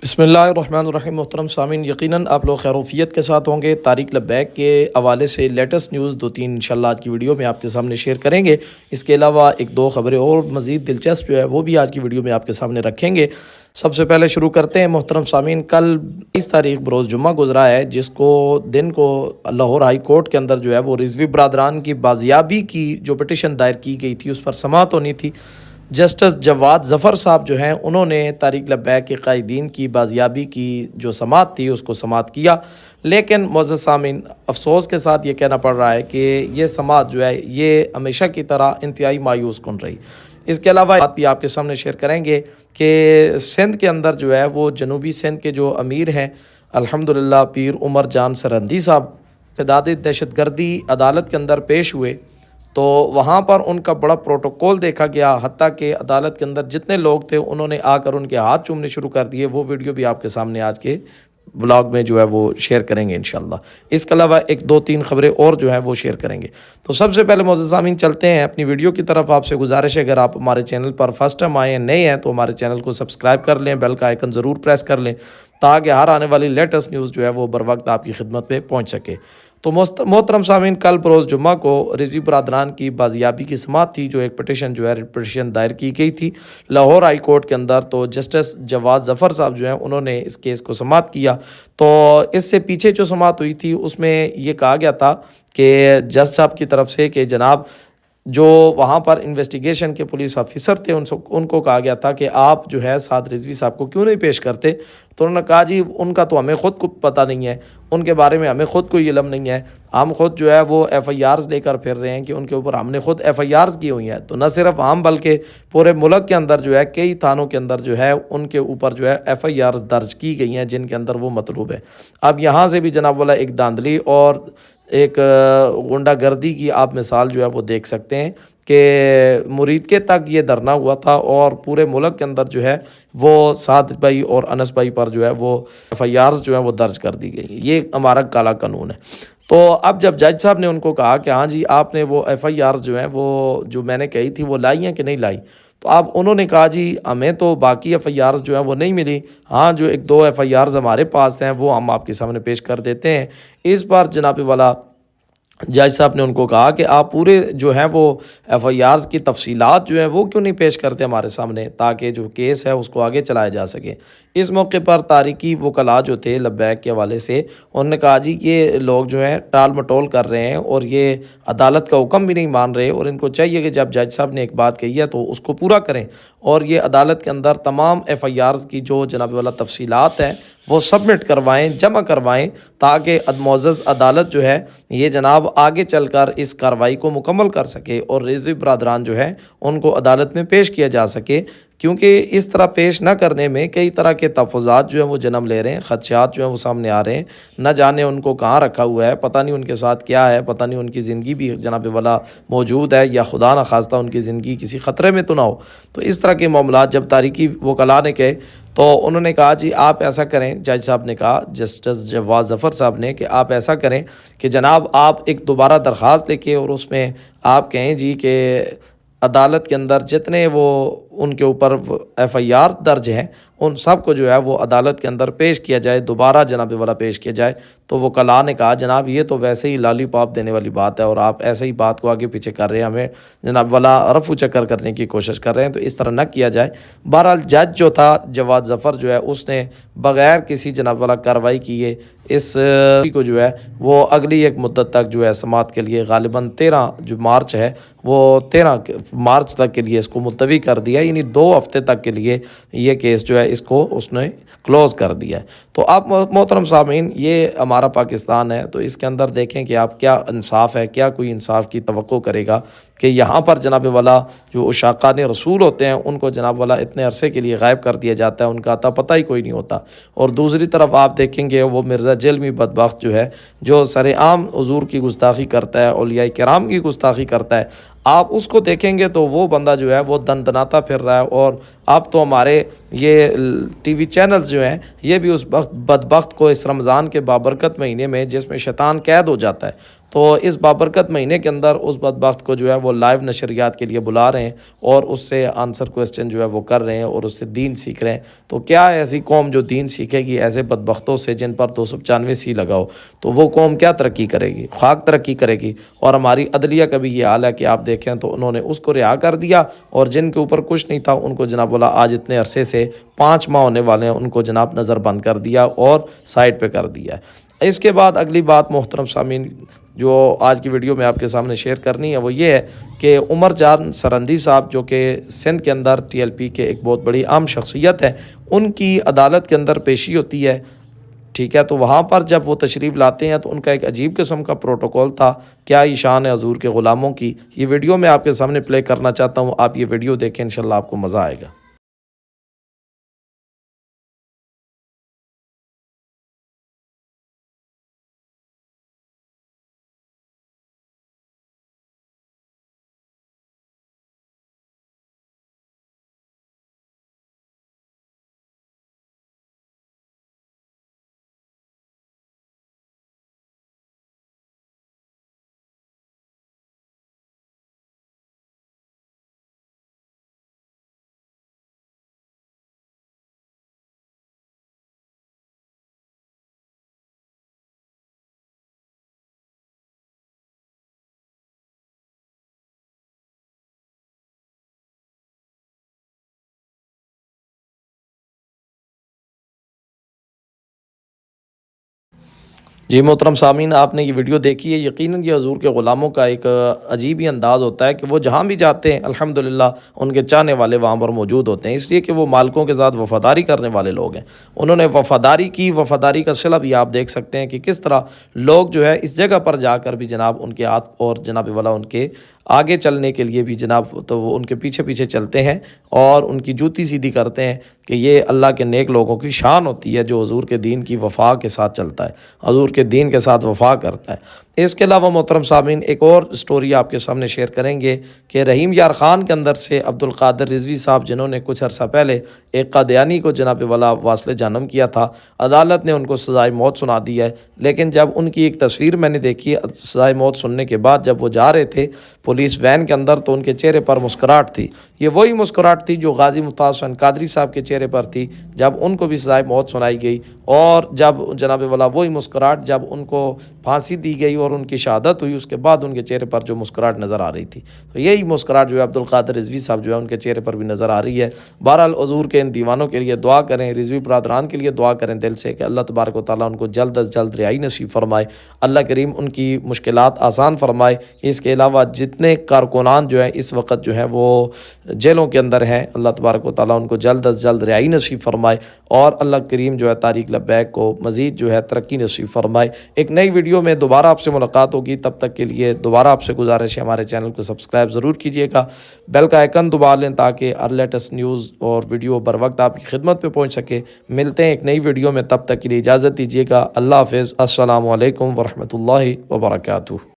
बिस्मिल्लाहिर्रहमानिर्रहीम। मोहतरम सामीन, यकीनन आप लोग खैरोफियत के साथ होंगे। तारिक लब्बैक के हवाले से लेटेस्ट न्यूज़ दो तीन इंशाल्लाह आज की वीडियो में आपके सामने शेयर करेंगे। इसके अलावा एक दो ख़बरें और मज़ीद दिलचस्प जो है वो भी आज की वीडियो में आपके सामने रखेंगे। सबसे पहले शुरू करते हैं मोहतरम सामीन, कल 20 तारीख बरोज़ जुम्मा गुजरा है, जिसको दिन को लाहौर हाई कोर्ट के अंदर जो है वो रिजवी बरदरान की बाजियाबी की जो पिटिशन दायर की गई थी उस पर समाअत होनी थी। जस्टिस जवाद ज़फ़र साहब जो हैं उन्होंने तारिक लब्बैक के क़ायदीन की बाजियाबी की जो समाअत थी उसको समाअत किया। लेकिन मुअज़्ज़ज़ सामीन, अफ़सोस के साथ ये कहना पड़ रहा है कि ये समाअत जो है ये हमेशा की तरह इंतहाई मायूस कुन रही। इसके अलावा बात भी आपके सामने शेयर करेंगे कि सिंध के अंदर जो है वो जनूबी सिंध के जो अमीर हैं अल्हम्दुलिल्लाह पीर उमर जान सरहंदी साहब इत्तेदाद दहशतगर्दी अदालत के अंदर पेश हुए, तो वहाँ पर उनका बड़ा प्रोटोकॉल देखा गया। हत्ता कि अदालत के अंदर जितने लोग थे उन्होंने आकर उनके हाथ चूमने शुरू कर दिए। वो वीडियो भी आपके सामने आज के व्लॉग में जो है वो शेयर करेंगे इंशाल्लाह। इसके अलावा एक दो तीन खबरें और जो हैं वो शेयर करेंगे। तो सबसे पहले मुअज़्ज़ज़ सामीन चलते हैं अपनी वीडियो की तरफ। आपसे गुजारिश है, अगर आप हमारे चैनल पर फर्स्ट टाइम आए हैं, नए हैं, तो हमारे चैनल को सब्सक्राइब कर लें, बेल का आइकन ज़रूर प्रेस कर लें ताकि हर आने वाली लेटेस्ट न्यूज़ जो है वो बर वक्त आपकी खिदमत में पहुँच सके। तो मोहतरम सामीन, कल बरोज़ जुम्मा को रिजवी बरदरान की बाजियाबी की समाअत थी, जो एक पिटिशन जो है पिटिशन दायर की गई थी लाहौर हाई कोर्ट के अंदर। तो जस्टिस जवाद ज़फ़र साहब जो हैं उन्होंने इस केस को समाअत किया। तो इससे पीछे जो समाअत हुई थी उसमें ये कहा गया था कि जज साहब की तरफ से कि जनाब जो वहाँ पर इन्वेस्टिगेशन के पुलिस ऑफिसर थे उनको कहा गया था कि आप जो है साद रिजवी साहब को क्यों नहीं पेश करते। तो उन्होंने कहा जी उनका तो हमें ख़ुद को पता नहीं है, उनके बारे में हमें ख़ुद कोई इल्म नहीं है, हम ख़ुद जो है वो FIRs लेकर फिर रहे हैं कि उनके ऊपर हमने ख़ुद FIRs की हुई हैं। तो न सिर्फ हम बल्कि पूरे मुल्क के अंदर जो है कई थानों के अंदर जो है उनके ऊपर जो है FIRs दर्ज की गई हैं जिनके अंदर वो मतलूब है। अब यहाँ से भी जनाब वाला एक धांधली और एक गुंडागर्दी की आप मिसाल जो है वो देख सकते हैं कि मुरीद के तक ये धरना हुआ था और पूरे मुल्क के अंदर जो है वो साद भाई और अनस भाई पर जो है वो FIRs जो है वो दर्ज कर दी गई। ये हमारा काला कानून है। तो अब जब जज साहब ने उनको कहा कि हाँ जी आपने वो FIRs जो हैं वो जो मैंने कही थी वो लाई हैं कि नहीं लाई, तो अब उन्होंने कहा जी हमें तो बाकी FIRs जो हैं वो नहीं मिली, हाँ जो एक दो FIRs हमारे पास हैं वो हम आपके सामने पेश कर देते हैं। इस बार जनाब वाला जज साहब ने उनको कहा कि आप पूरे जो हैं वो FIRs की तफसीलात जो है वो क्यों नहीं पेश करते हमारे सामने ताकि जो केस है उसको आगे चलाया जा सके। इस मौके पर तारिकी वकला जो थे लब्बैक के हवाले से उन्होंने कहा जी ये लोग जो हैं टाल मटोल कर रहे हैं और ये अदालत का हुक्म भी नहीं मान रहे और इनको चाहिए कि जब जज साहब ने एक बात कही है तो उसको पूरा करें और ये अदालत के अंदर तमाम FIRs की जो जनाब वाला तफसीलात हैं वो सबमिट करवाएँ, जमा करवाएँ ताकि मुअज़्ज़ज़ अदालत जो है ये जनाब आगे चलकर इस कार्रवाई को मुकम्मल कर सके और रिजवी बरदरान जो है उनको अदालत में पेश किया जा सके। क्योंकि इस तरह पेश न करने में कई तरह के तहफ़्फ़ुज़ात जो हैं वो जन्म ले रहे हैं, ख़दशात जो हैं वो सामने आ रहे हैं। न जाने उनको कहाँ रखा हुआ है, पता नहीं उनके साथ क्या है, पता नहीं उनकी ज़िंदगी भी जनाब वाला मौजूद है या खुदा न खास्ता उनकी ज़िंदगी किसी ख़तरे में तो ना हो। तो इस तरह के मामलात जब तारिकी वकला ने कहे तो उन्होंने कहा जी आप ऐसा करें, जज साहब ने कहा जस्टिस जवाद ज़फ़र साहब ने कि आप ऐसा करें कि जनाब आप एक दोबारा दरख्वास्त लेके और उसमें आप कहें जी कि अदालत के अंदर जितने वो उनके ऊपर FIR दर्ज हैं उन सब को जो है वो अदालत के अंदर पेश किया जाए, दोबारा जनाब वाला पेश किया जाए। तो वो कला ने कहा जनाब ये तो वैसे ही लॉलीपॉप देने वाली बात है और आप ऐसे ही बात को आगे पीछे कर रहे हैं, हमें जनाब वाला रफू चक्कर करने की कोशिश कर रहे हैं, तो इस तरह न किया जाए। बहरहाल जज जो था जवाद ज़फ़र जो है उसने बग़ैर किसी जनाब वाला कार्रवाई किए इस को जो है वो अगली एक मुद्दत तक जो है समाअत के लिए गालिबन 13 जो मार्च है वो 13 मार्च तक के लिए इसको मुलतवी कर दिया, यानी 2 हफ्ते तक के लिए ये केस जो है इसको उसने क्लोज़ कर दिया है। तो आप मोहतरम सामीन ये हमारा पाकिस्तान है, तो इसके अंदर देखें कि आप क्या इंसाफ है, क्या कोई इंसाफ की तवक्को करेगा कि यहाँ पर जनाब वाला जो उशाक़ान रसूल होते हैं उनको जनाब वाला इतने अरसे के लिए गायब कर दिया जाता है, उनका अता पता ही कोई नहीं होता। और दूसरी तरफ आप देखेंगे वो मिर्ज़ा जेलमी बदबख्त जो है जो सरेआम हुज़ूर की गुस्ताखी करता है, औलिया किराम की गुस्ताखी करता है, आप उसको देखेंगे तो वो बंदा जो है वो दनदनाता फिर रहा है। और अब तो हमारे ये TV चैनल्स जो हैं ये भी उस बदबख्त को इस रमज़ान के बाबरकत महीने में जिसमें शैतान कैद हो जाता है तो इस बाबरकत महीने के अंदर उस बदबख्त को जो है वो लाइव नशरियात के लिए बुला रहे हैं और उससे आंसर क्वेश्चन जो है वो कर रहे हैं और उससे दीन सीख रहे हैं। तो क्या ऐसी कौम जो दीन सीखेगी ऐसे बदबख्तों से जिन पर 295 सी लगाओ, तो वो कौम क्या तरक्की करेगी? खाक तरक्की करेगी। और हमारी अदलिया का भी ये हाल है कि आप देखें तो उन्होंने उसको रिहा कर दिया और जिनके ऊपर कुछ नहीं था उनको जनाब बोला आज इतने अरसे से 5 माह होने वाले हैं, उनको जनाब नज़र बंद कर दिया और साइड पे कर दिया है। इसके बाद अगली बात मोहतरम सामीन जो आज की वीडियो में आपके सामने शेयर करनी है वो ये है कि उमर जान सरंदी साहब जो कि सिंध के अंदर TLP के एक बहुत बड़ी आम शख्सियत है, उनकी अदालत के अंदर पेशी होती है। ठीक है, तो वहाँ पर जब वो तशरीफ़ लाते हैं तो उनका एक अजीब किस्म का प्रोटोकॉल था। क्या ही शान है हजूर के ग़ुलामों की, ये वीडियो मैं आपके सामने प्ले करना चाहता हूँ। आप ये वीडियो देखें, इंशाल्लाह आपको मज़ा आएगा। जी मोहतरम सामीन, आपने ये वीडियो देखी है। यकीनन ये हजूर के ग़ुलामों का एक अजीब ही अंदाज़ होता है कि वो जहाँ भी जाते हैं अल्हम्दुलिल्लाह उनके चाहने वाले वहाँ पर मौजूद होते हैं, इसलिए कि वो मालिकों के साथ वफ़ादारी करने वाले लोग हैं। उन्होंने वफ़ादारी की, वफ़ादारी का सिला भी आप देख सकते हैं कि किस तरह लोग जो है इस जगह पर जाकर भी जनाब उनके हाथ और जनाब वाला उनके आगे चलने के लिए भी जनाब तो वो उनके पीछे पीछे चलते हैं और उनकी जूती सीधी करते हैं कि ये अल्लाह के नेक लोगों की शान होती है जो हजूर के दीन की वफ़ा के साथ चलता है, हजूर के दीन के साथ वफ़ा करता है। इसके अलावा मोहतरम सामीन एक और स्टोरी आपके सामने शेयर करेंगे कि रहीम यार ख़ान के अंदर से अब्दुल कादिर रिजवी साहब जिन्होंने कुछ अर्सा पहले एक कादियानी को जनाब वाला वास्ले जानम किया था, अदालत ने उनको सज़ाए मौत सुना दी है। लेकिन जब उनकी एक तस्वीर मैंने देखी सज़ाए मौत सुनने के बाद, जब वो जा रहे थे पुलिस वैन के अंदर, तो उनके चेहरे पर मुस्कुराहट थी। ये वही मुस्कुराहट थी जो गाजी मुमताज़ हुसैन कादरी साहब के चेहरे पर थी जब उनको भी सज़ाए मौत सुनाई गई, और जब जनाब वाला वही मुस्कुराहट जब उनको फांसी दी गई और उनकी शहादत हुई, उसके बाद उनके चेहरे पर जो मुस्कुराहट नज़र आ रही थी, तो यही मुस्कुराहट जो है अब्दुल कादिर रिजवी साहब जो है उनके चेहरे पर भी नज़र आ रही है। बहरहाल हजूर के इन दीवानों के लिए दुआ करें, रिजवी बरादरान के लिए दुआ करें दिल से कि अल्लाह तबारक व तआला उनको जल्द अज जल्द रिहाई नसीब फरमाए, अल्लाह करीम उनकी मुश्किलात आसान फरमाए। इसके अलावा जितने कारकुनान जो है इस वक्त जो है वो जेलों के अंदर हैं, अल्लाह तबारक व तआला उनको जल्द अज जल्द रिहाई नसीब फरमाए और अल्लाह करीम जो है तारिक लब्बैक को मज़ीद जो है तरक्की नसीब फरमाए। एक नई वीडियो में दोबारा आपसे मुलाकात होगी, तब तक के लिए दोबारा आपसे गुजारिश है हमारे चैनल को सब्सक्राइब ज़रूर कीजिएगा, बेल का आइकन दबा लें ताकि हर लेटेस्ट न्यूज़ और वीडियो बर वक्त आपकी खिदमत पे पहुंच सके। मिलते हैं एक नई वीडियो में, तब तक के लिए इजाज़त दीजिएगा। अल्लाह हाफ़िज़। अस्सलामु अलैकुम वरहमतुल्लाहि वबरकातुहू।